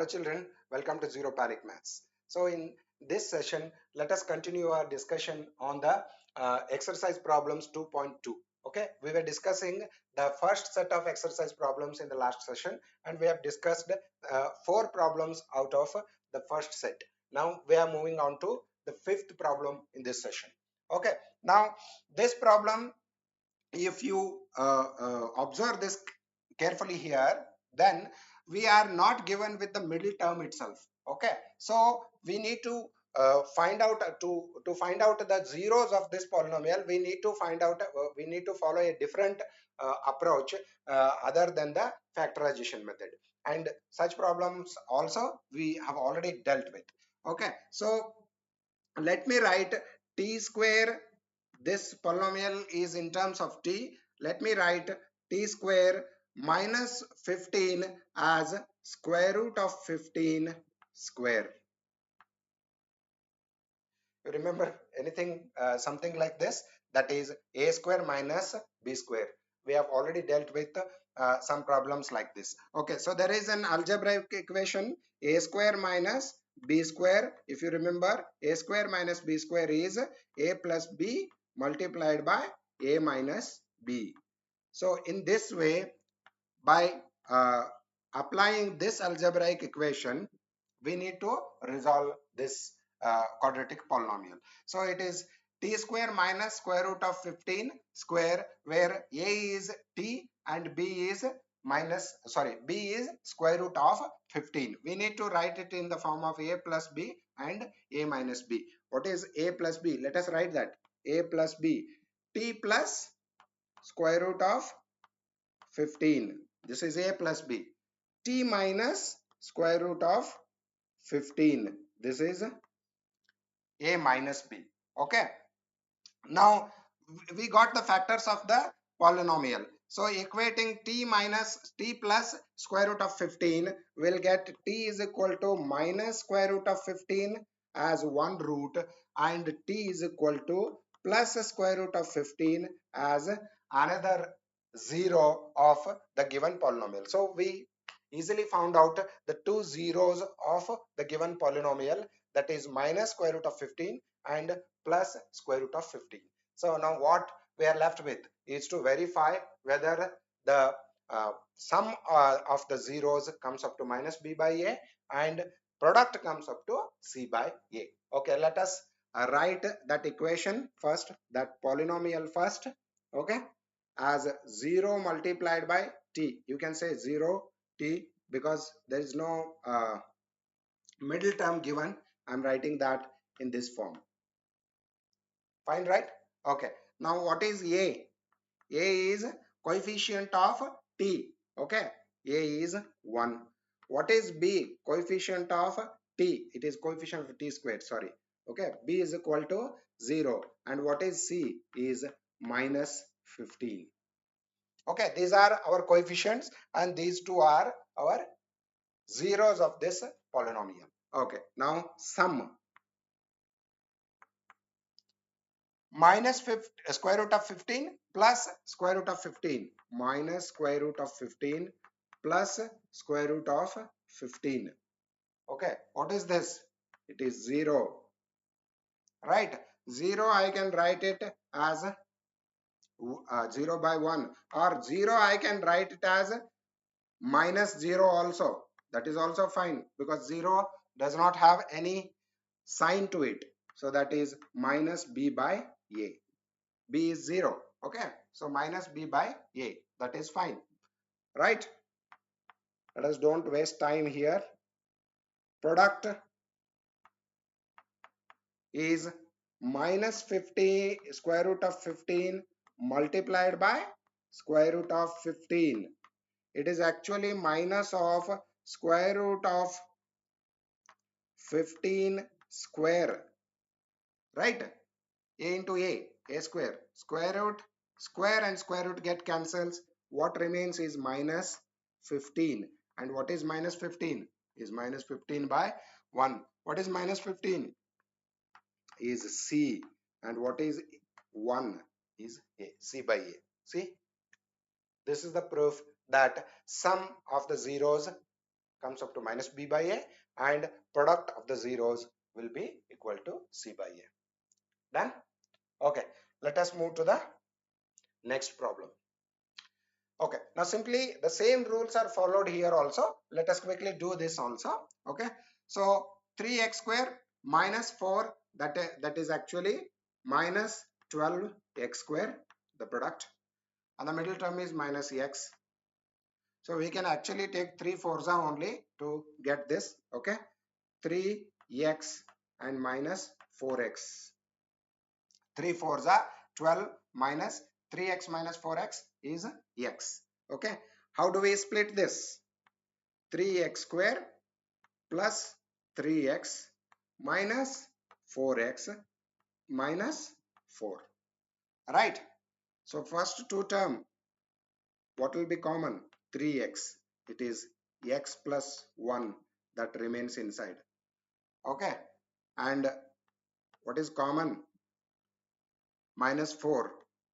Hello children, welcome to Zero Panic Maths. So in this session, let us continue our discussion on the exercise problems 2.2. Okay, we were discussing the first set of exercise problems in the last session, and we have discussed 4 problems out of the first set. Now we are moving on to the fifth problem in this session. Okay, now this problem, if you observe this carefully here, then we are not given with the middle term itself. Okay, so we need to find out to find out the zeros of this polynomial. We need to find out we need to follow a different approach other than the factorization method, and such problems also we have already dealt with. Okay, so let me write t square. This polynomial is in terms of t. Let me write t square minus 15 as square root of 15 square. You remember anything something like this? That is a square minus b square. We have already dealt with some problems like this. Okay, so there is an algebraic equation a square minus b square. If you remember, a square minus b square is a plus b multiplied by a minus b. So in this way, by applying this algebraic equation, we need to resolve this quadratic polynomial. So it is t square minus square root of 15 square, where a is t and b is b is square root of 15. We need to write it in the form of a plus b and a minus b. What is a plus b? Let us write that. A plus b, t plus square root of 15. This is a plus b. T minus square root of 15. This is a minus b. Okay, now we got the factors of the polynomial. So equating t minus t plus square root of 15, will get t is equal to minus square root of 15 as one root, and t is equal to plus square root of 15 as another zero of the given polynomial. So we easily found out the two zeros of the given polynomial, that is minus square root of 15 and plus square root of 15. So now what we are left with is to verify whether the sum of the zeros comes up to minus b by a and product comes up to c by a. Okay, let us write that equation first, that polynomial first. Okay, as 0 multiplied by t. You can say 0 t because there is no middle term given. I'm writing that in this form. Fine, right? Okay, now what is a? A is coefficient of t. Okay, a is 1. What is b? Coefficient of t. It is coefficient of t squared, sorry. Okay, b is equal to 0. And what is c? Is minus 15. Okay, these are our coefficients and these two are our zeros of this polynomial. Okay, now sum. Minus square root of 15 plus square root of 15, minus square root of 15 plus square root of 15. Okay, what is this? It is 0, right? 0 I can write it as 0 by 1, or 0 I can write it as minus 0 also. That is also fine because 0 does not have any sign to it. So that is minus b by a. B is 0. Okay, so minus b by a. That is fine, right? Let us don't waste time here. Product is minus 50 square root of 15 multiplied by square root of 15. It is actually minus of square root of 15 square, right? A into a square. Square root, square and square root get cancels. What remains is minus 15. And what is minus 15? Is minus 15 by 1. What is minus 15? Is c. And what is 1? Is a. C by a. See? This is the proof that sum of the zeros comes up to minus b by a, and product of the zeros will be equal to c by a. Done? Okay, let us move to the next problem. Okay, now simply the same rules are followed here also. Let us quickly do this also. Okay, so 3x square minus 4, that is actually minus 12x square, the product, and the middle term is minus x. So we can actually take 3 fours only to get this. Okay, 3x and minus 4x. 3 fours are 12 minus 3x minus 4x is x. Okay, how do we split this? 3x square plus 3x minus 4x minus 4. Right? So first two term, what will be common? 3x. It is x plus 1 that remains inside. Okay, and what is common? Minus 4,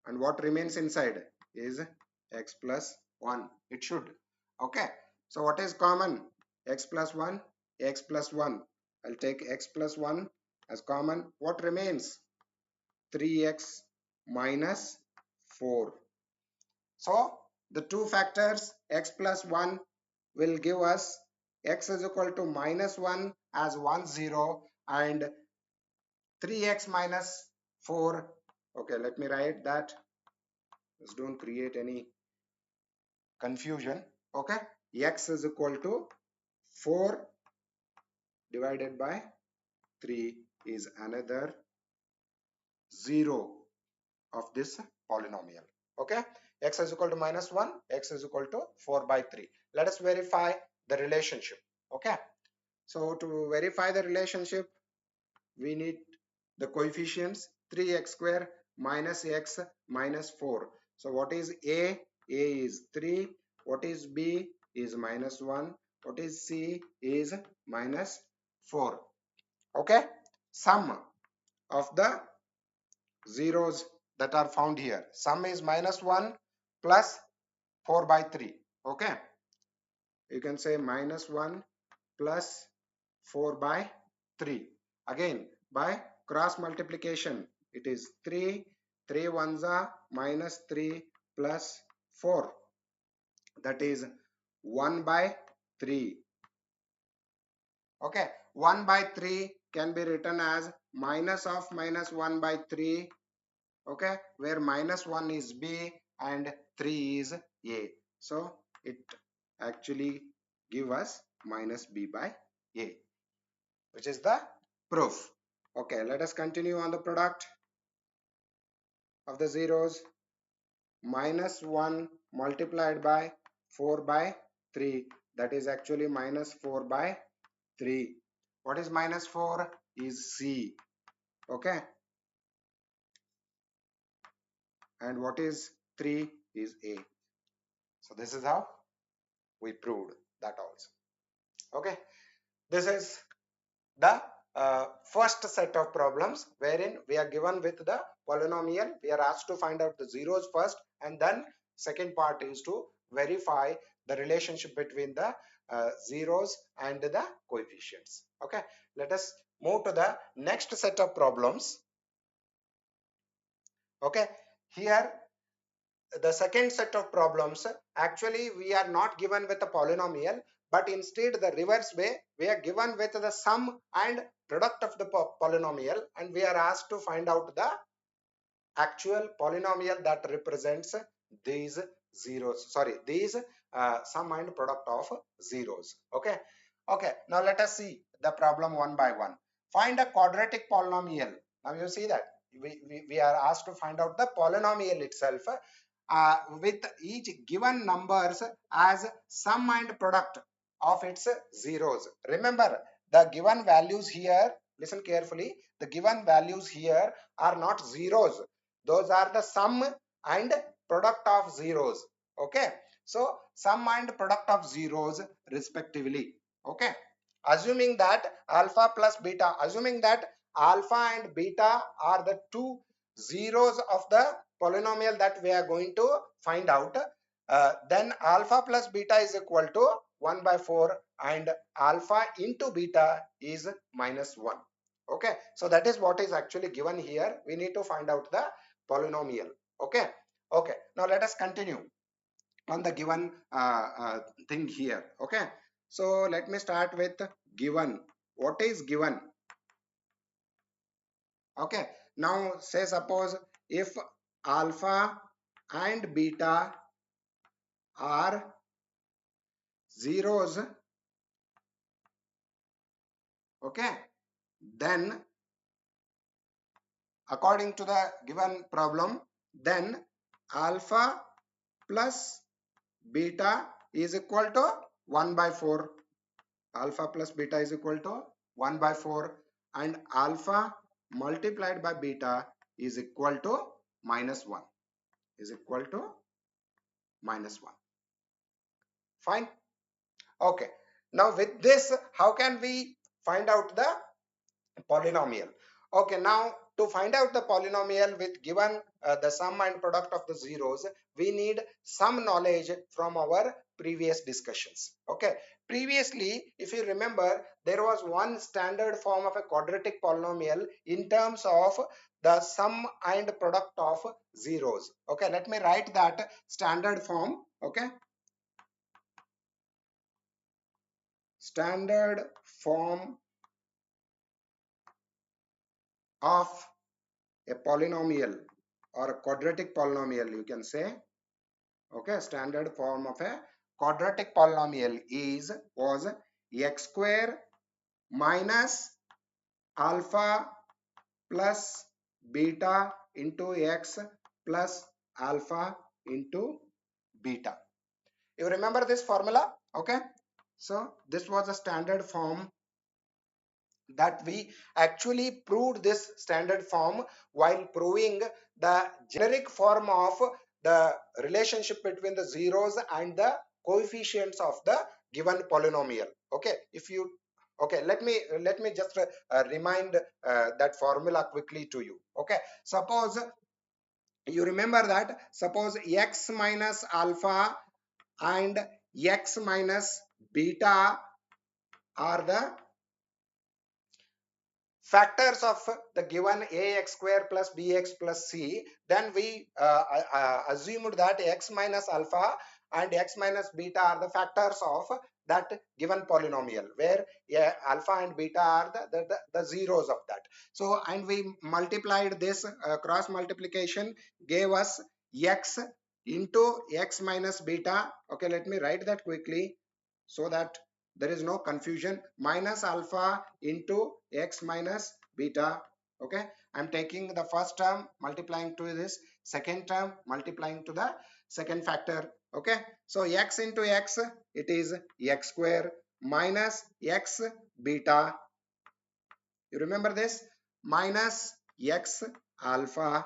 and what remains inside is x plus 1. It should. Okay, so what is common? X plus 1, x plus 1. I'll take x plus 1 as common. What remains? 3x minus 4. So the two factors x plus 1 will give us x is equal to minus 1 as 1 0, and 3x minus 4. Okay, let me write that. Just don't create any confusion. Okay, x is equal to 4 divided by 3 is another 0 of this polynomial. Okay, x is equal to minus 1, x is equal to 4 by 3. Let us verify the relationship. Okay, so to verify the relationship, we need the coefficients. 3x square minus x minus 4. So what is a? A is 3. What is b? Is minus 1. What is c? Is minus 4. Okay, sum of the zeros that are found here, sum is minus 1 plus 4 by 3. Okay, you can say minus 1 plus 4 by 3. Again, by cross multiplication, it is 3. 3 ones are minus 3 plus 4. That is 1 by 3. Okay, 1 by 3 can be written as minus of minus 1 by 3. Okay, where minus 1 is b and 3 is a. So it actually give us minus b by a, which is the proof. Okay, let us continue on the product of the zeros. Minus 1 multiplied by 4 by 3, that is actually minus 4 by 3. What is minus 4? Is c. Okay, and what is 3? Is a. So this is how we proved that also. Okay, this is the first set of problems wherein we are given with the polynomial. We are asked to find out the zeros first, and then second part is to verify the relationship between the zeros and the coefficients. Okay, let us move to the next set of problems. Okay, here the second set of problems, actually we are not given with a polynomial, but instead the reverse way, we are given with the sum and product of the polynomial, and we are asked to find out the actual polynomial that represents these zeros, sorry, these sum and product of zeros. Okay, okay, now let us see the problem one by one. Find a quadratic polynomial. Now you see that we are asked to find out the polynomial itself with each given numbers as sum and product of its zeros. Remember, the given values here, listen carefully, the given values here are not zeros. Those are the sum and product of zeros. Okay, so sum and product of zeros respectively. Okay, assuming that alpha plus beta, assuming that alpha and beta are the two zeros of the polynomial that we are going to find out, then alpha plus beta is equal to 1 by 4 and alpha into beta is -1. Okay, so that is what is actually given here. We need to find out the polynomial. Okay, okay, now let us continue on the given thing here. Okay, so let me start with given. What is given? Okay, now say suppose if alpha and beta are zeros, okay, then according to the given problem, then alpha plus beta is equal to 1 by 4. Alpha plus beta is equal to 1 by 4 and alpha multiplied by beta is equal to -1, is equal to -1. Fine. Okay, now with this how can we find out the polynomial? Okay, now to find out the polynomial with given the sum and product of the zeros, we need some knowledge from our previous discussions. Okay, previously if you remember, there was one standard form of a quadratic polynomial in terms of the sum and product of zeros. Okay, let me write that standard form. Okay, standard form of a polynomial or a quadratic polynomial, you can say. Okay, standard form of a quadratic polynomial was x square minus alpha plus beta into x plus alpha into beta. You remember this formula? Okay, so this was a standard form that we actually proved this standard form while proving the generic form of the relationship between the zeros and the coefficients of the given polynomial. Okay, if you okay, let me just remind that formula quickly to you. Okay, suppose you remember that, suppose x minus alpha and x minus beta are the factors of the given ax square plus bx plus c, then we assumed that x minus alpha and x minus beta are the factors of that given polynomial, where alpha and beta are the zeros of that. So and we multiplied this, cross multiplication gave us x into x minus beta. Okay, let me write that quickly so that there is no confusion. Minus alpha into x minus beta. Okay, I'm taking the first term multiplying to this, second term multiplying to the second factor. Okay, so x into x, it is x square minus x beta, you remember this, minus x alpha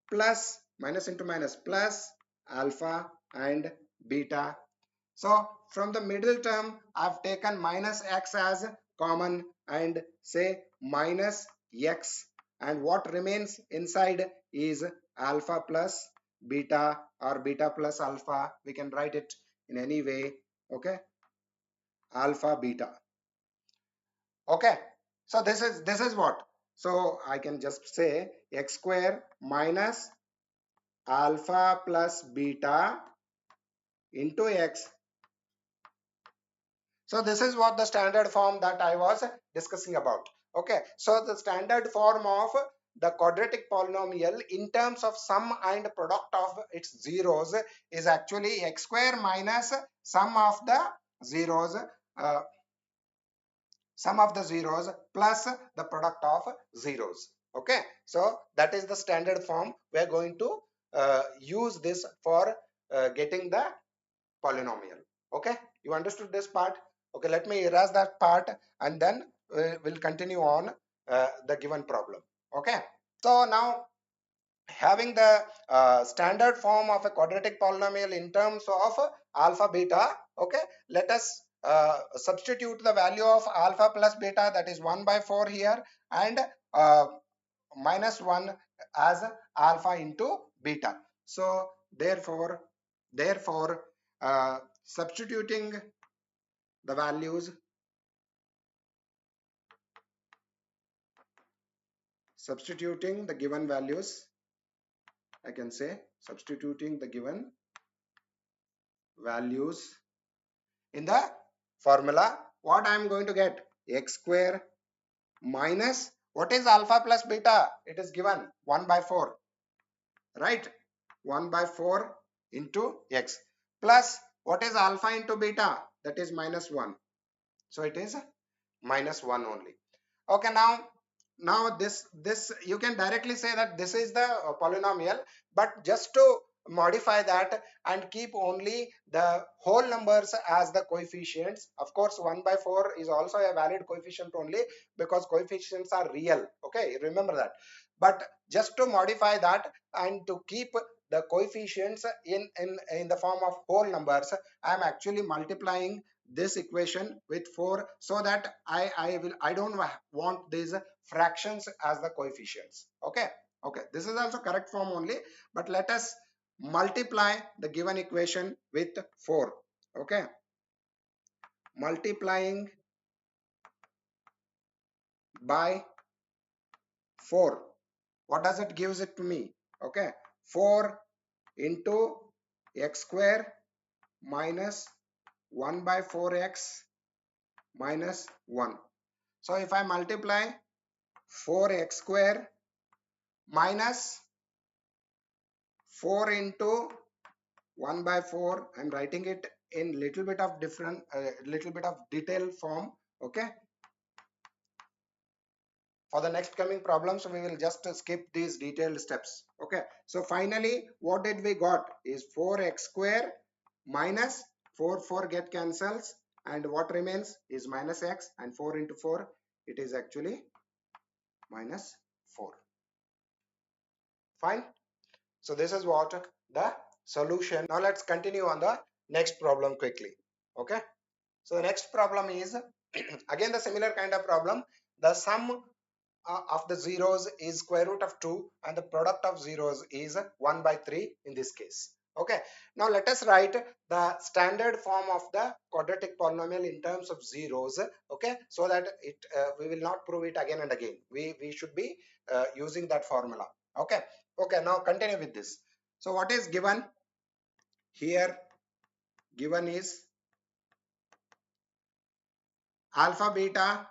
plus minus into minus plus alpha and beta. So from the middle term, I've taken minus x as common and say minus x, and what remains inside is alpha plus beta or beta plus alpha. We can write it in any way. Okay, alpha beta. Okay, so this is what. So I can just say x square minus alpha plus beta into x. So this is what the standard form that I was discussing about. Okay, so the standard form of the quadratic polynomial in terms of sum and product of its zeros is actually x square minus sum of the zeros, uh, sum of the zeros plus the product of zeros. Okay, so that is the standard form. We are going to use this for getting the polynomial. Okay, you understood this part? Okay, let me erase that part and then we'll continue on the given problem. Okay, so now having the standard form of a quadratic polynomial in terms of alpha beta, okay, let us substitute the value of alpha plus beta, that is 1 by 4 here, and uh, minus 1 as alpha into beta. So therefore substituting the values, substituting the given values, I can say substituting the given values in the formula, what I am going to get? X square minus, what is alpha plus beta? It is given 1 by 4, right? 1 by 4 into x plus what is alpha into beta? That is minus 1. So it is minus 1 only. Okay, now this you can directly say that this is the polynomial, but just to modify that and keep only the whole numbers as the coefficients. Of course 1 by 4 is also a valid coefficient only because coefficients are real. Okay, remember that. But just to modify that and to keep the coefficients in the form of whole numbers, I am actually multiplying this equation with 4 so that I don't want these fractions as the coefficients. Okay, this is also correct form only, but let us multiply the given equation with 4. Okay, multiplying by 4, what does it gives it to me? Okay, 4 into x square minus 1 by 4x minus 1. So if I multiply 4x square minus 4 into 1 by 4, I'm writing it in little bit of different little bit of detailed form. Okay, for the next coming problems we will just skip these detailed steps. Okay, so finally what did we got is 4x square minus 4 get cancels, and what remains is minus x, and 4 into 4, it is actually minus 4. Fine. So this is what the solution. Now let's continue on the next problem quickly. Okay, so the next problem is again the similar kind of problem. The sum of the zeros is square root of 2 and the product of zeros is 1 by 3 in this case. Okay, now let us write the standard form of the quadratic polynomial in terms of zeros. Okay, so that it we will not prove it again and again. We should be using that formula. Okay, now continue with this. So what is given here? Given is alpha beta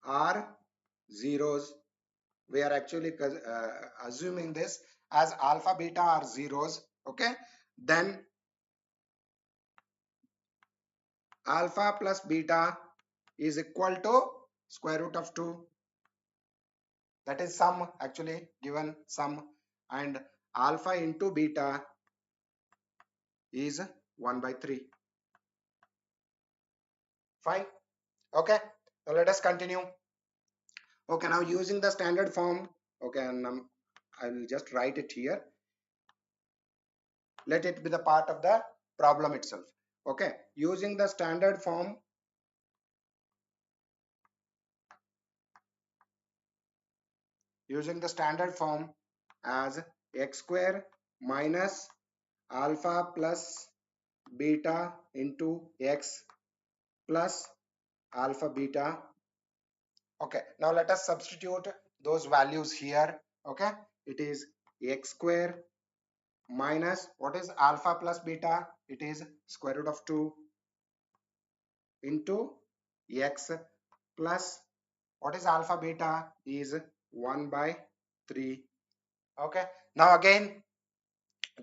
are zeros. We are actually assuming this as alpha beta are zeros. Okay, then alpha plus beta is equal to square root of 2. That is sum, actually given sum, and alpha into beta is 1 by 3. Fine. Okay, now let us continue. Okay, now using the standard form. Okay, and I will just write it here. Let it be the part of the problem itself. Okay, using the standard form, as x square minus alpha plus beta into x plus alpha beta. Okay, now let us substitute those values here. Okay, it is x square minus, what is alpha plus beta? It is square root of 2 into x plus, what is alpha beta? Is 1 by 3. Okay, now again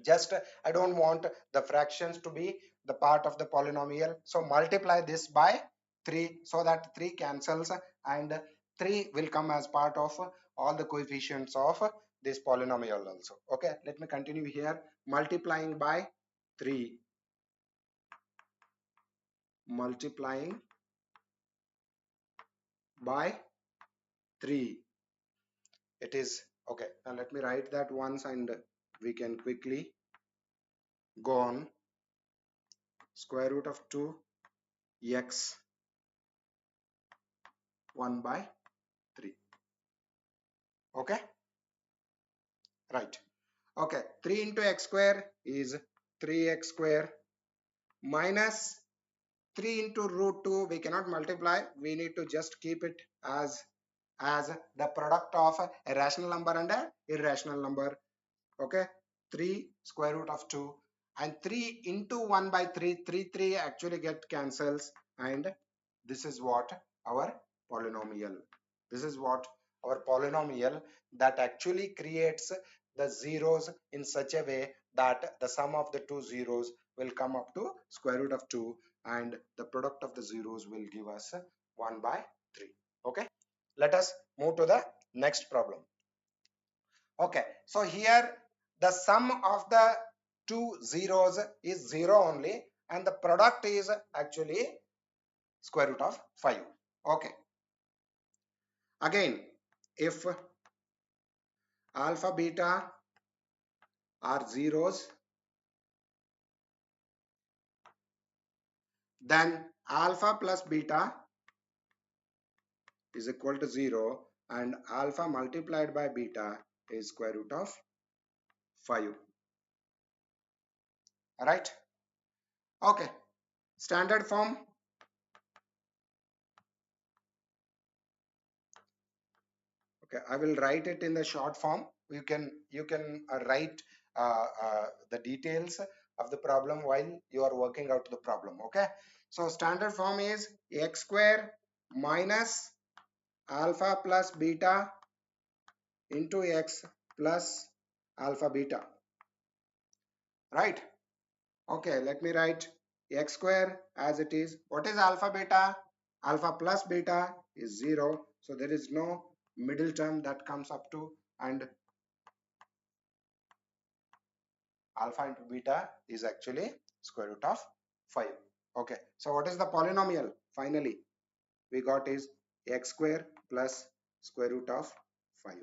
just I don't want the fractions to be the part of the polynomial, so multiply this by 3 so that 3 cancels and 3 will come as part of all the coefficients of this polynomial also. Okay, let me continue here. Multiplying by 3, multiplying by 3, it is okay. Now let me write that once and we can quickly go on. Square root of 2 x 1 by 3. Okay, right. Okay, 3 into x square is 3x square minus 3 into root 2. We cannot multiply, we need to just keep it as the product of a rational number and a irrational number. Okay, 3 square root of 2, and 3 into 1 by 3, 3 actually get cancels, and this is what our polynomial, this is what our polynomial that actually creates the zeros in such a way that the sum of the two zeros will come up to square root of 2, and the product of the zeros will give us 1 by 3. Okay, let us move to the next problem. Okay, so here the sum of the two zeros is 0 only, and the product is actually square root of 5. Okay, again, if alpha beta are zeros, then alpha plus beta is equal to 0, and alpha multiplied by beta is square root of 5. Right? Okay, standard form. Okay, I will write it in the short form. You can write the details of the problem while you are working out the problem. Okay, so standard form is x square minus alpha plus beta into x plus alpha beta. Right? Okay, let me write x square as it is. What is alpha beta? Alpha plus beta is 0, so there is no middle term that comes up to, and alpha into beta is actually square root of 5. Okay, so what is the polynomial? Finally we got is x square plus square root of 5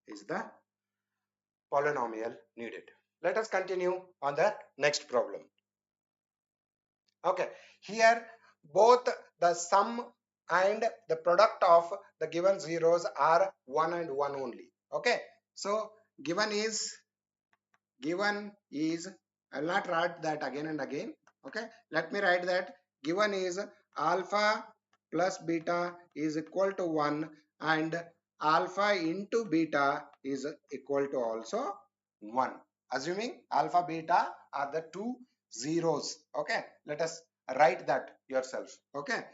is the polynomial needed. Let us continue on the next problem. Okay, here both the sum and the product of the given zeros are 1 and 1 only. Okay, so given is I'll not write that again and again. Okay, let me write that given is alpha plus beta is equal to 1, and alpha into beta is equal to also 1, assuming alpha beta are the two zeros. Okay, let us write that yourself. Okay,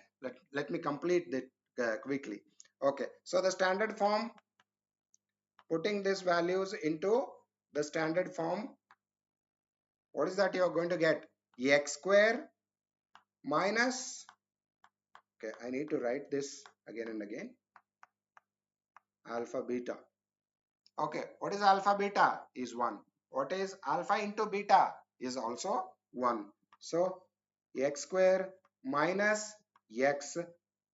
let me complete that quickly. Okay, so the standard form, putting these values into the standard form, what is that you are going to get? X square minus, okay, I need to write this again and again, alpha beta. Okay, what is alpha beta? Is 1. What is alpha into beta? Is also 1. So x square minus x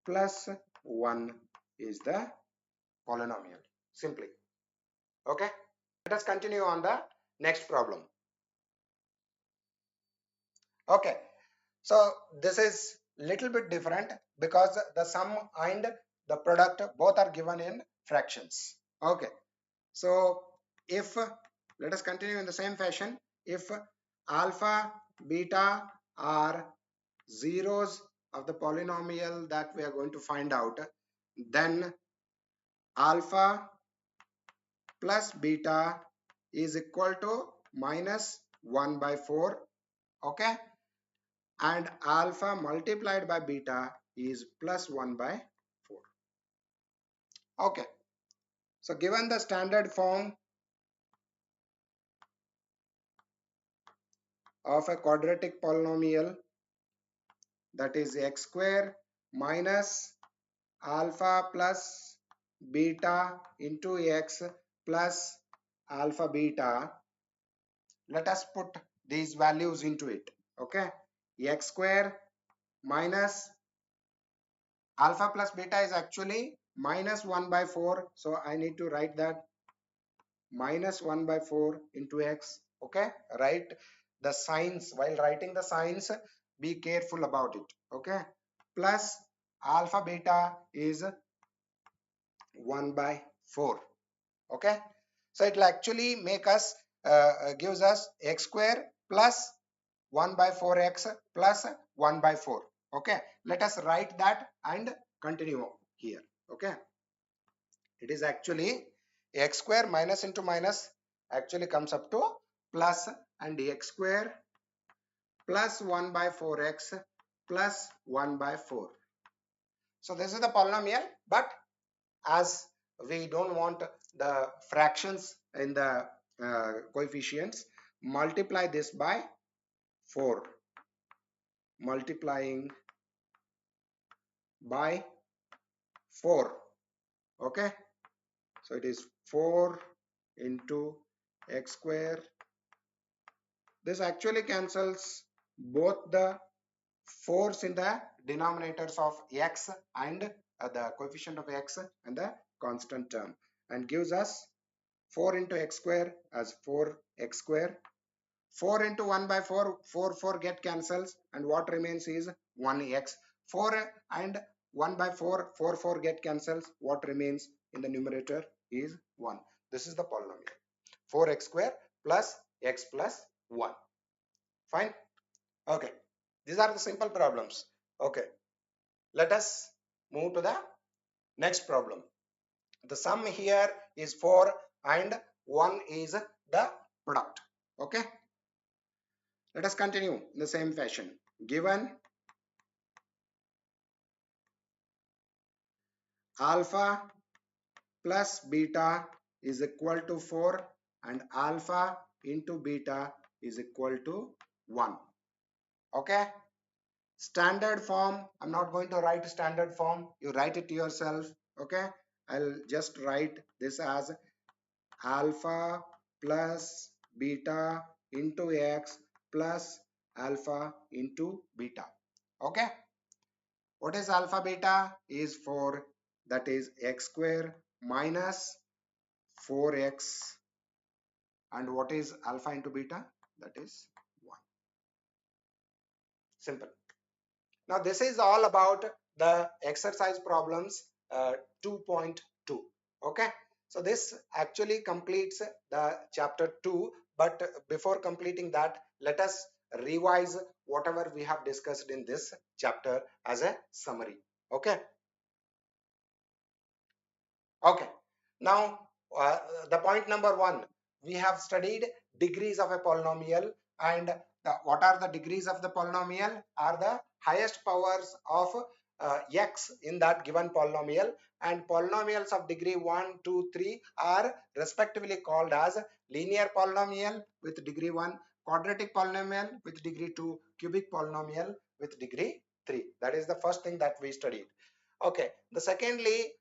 plus 1 is the polynomial, simply. Okay, let us continue on the next problem. Okay, so this is little bit different because the sum and the product both are given in fractions. Okay, so if, let us continue in the same fashion, if alpha beta are zeros of the polynomial that we are going to find out, then alpha plus beta is equal to minus 1 by 4. Okay, and alpha multiplied by beta is plus 1 by 4. Okay, so given the standard form of a quadratic polynomial, that is x square minus alpha plus beta into x plus alpha beta, let us put these values into it. Okay, x square minus alpha plus beta is actually minus 1 by 4, so I need to write that minus 1 by 4 into x. Okay, write the signs, while writing the signs be careful about it. Okay, plus alpha beta is 1 by 4. Okay, so it will actually make us gives us x square plus 1 by 4x plus 1 by 4. Okay, let us write that and continue here. Okay, it is actually x square minus into minus actually comes up to plus, and x square plus 1 by 4x plus 1 by 4. So this is the polynomial, but as we don't want the fractions in the coefficients, multiply this by 4, multiplying by 4. Okay, so it is 4 into x square. This actually cancels both the 4's in the denominators of x and the coefficient of x and the constant term, and gives us 4 into x square as 4x square. 4 into 1 by 4, 4 get cancels, and what remains is 1x. 4 and 1 by 4, 4 get cancels, what remains in the numerator is 1. This is the polynomial 4x square plus x plus 1. Fine. Okay, these are the simple problems. Okay, let us move to the next problem. The sum here is 4 and 1 is the product. Okay, let us continue in the same fashion. Given alpha plus beta is equal to 4 and alpha into beta is equal to 1. Okay, standard form, I'm not going to write standard form, you write it yourself. Okay, I'll just write this as alpha plus beta into x plus alpha into beta. Okay, what is alpha beta is 4, that is x square minus 4x, and what is alpha into beta, that is 1. Simple. Now this is all about the exercise problems 2.2. Okay, so this actually completes the chapter 2, but before completing that, let us revise whatever we have discussed in this chapter as a summary. Okay. Okay, now the point number 1, we have studied degrees of a polynomial, and what are the degrees of the polynomial are the highest powers of x in that given polynomial, and polynomials of degree 1, 2, 3 are respectively called as linear polynomial with degree 1, quadratic polynomial with degree 2, cubic polynomial with degree 3. That is the first thing that we studied. Okay, the secondly,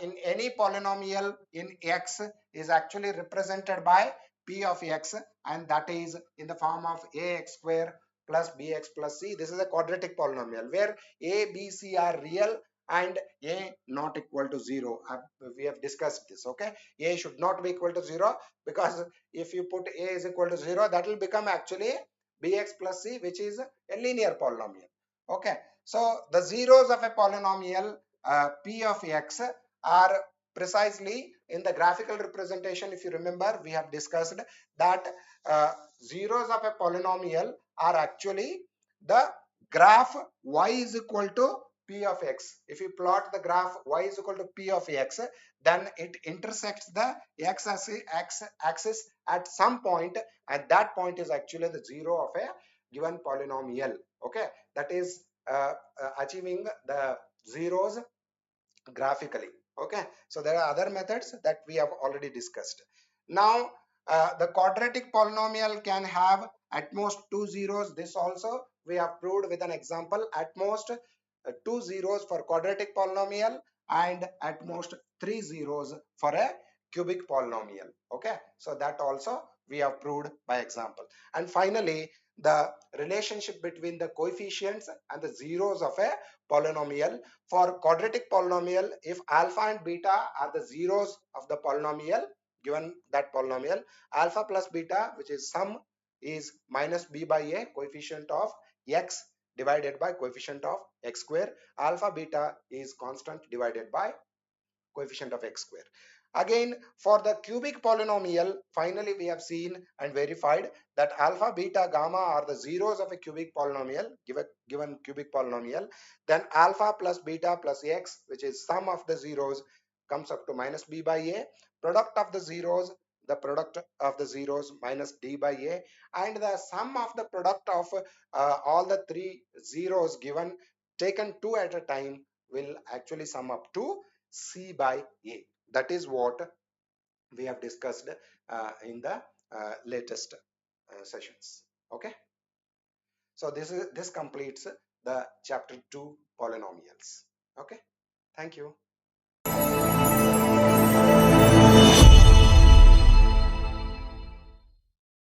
in any polynomial in x is actually represented by p of x, and that is in the form of ax square plus bx plus c. This is a quadratic polynomial where a, b, c are real and a not equal to 0. We have discussed this. Okay, a should not be equal to 0, because if you put a is equal to 0, that will become actually bx plus c, which is a linear polynomial. Okay, so the zeros of a polynomial p of x are precisely in the graphical representation. If you remember, we have discussed that zeros of a polynomial are actually the graph y is equal to p of x. If you plot the graph y is equal to p of x, then it intersects the x axis at some point, and that point is actually the zero of a given polynomial. Okay, that is achieving the zeros graphically. Okay, so there are other methods that we have already discussed. Now the quadratic polynomial can have at most 2 zeros. This also we have proved with an example. At most 2 zeros for quadratic polynomial, and at most 3 zeros for a cubic polynomial. Okay, so that also we have proved by example. And finally, the relationship between the coefficients and the zeros of a polynomial. For quadratic polynomial, if alpha and beta are the zeros of the polynomial, given that polynomial, alpha plus beta, which is sum, is minus b by a, coefficient of x divided by coefficient of x square. Alpha beta is constant divided by coefficient of x square. Again, for the cubic polynomial, finally we have seen and verified that alpha, beta, gamma are the zeros of a cubic polynomial, given cubic polynomial. Then alpha plus beta plus x, which is sum of the zeros, comes up to minus b by a. Product of the zeros, the product of the zeros minus d by a, and the sum of the product of all the three zeros given, taken two at a time, will actually sum up to c by a. That is what we have discussed in the latest sessions. Okay, so this completes the chapter 2 polynomials. Okay, thank you.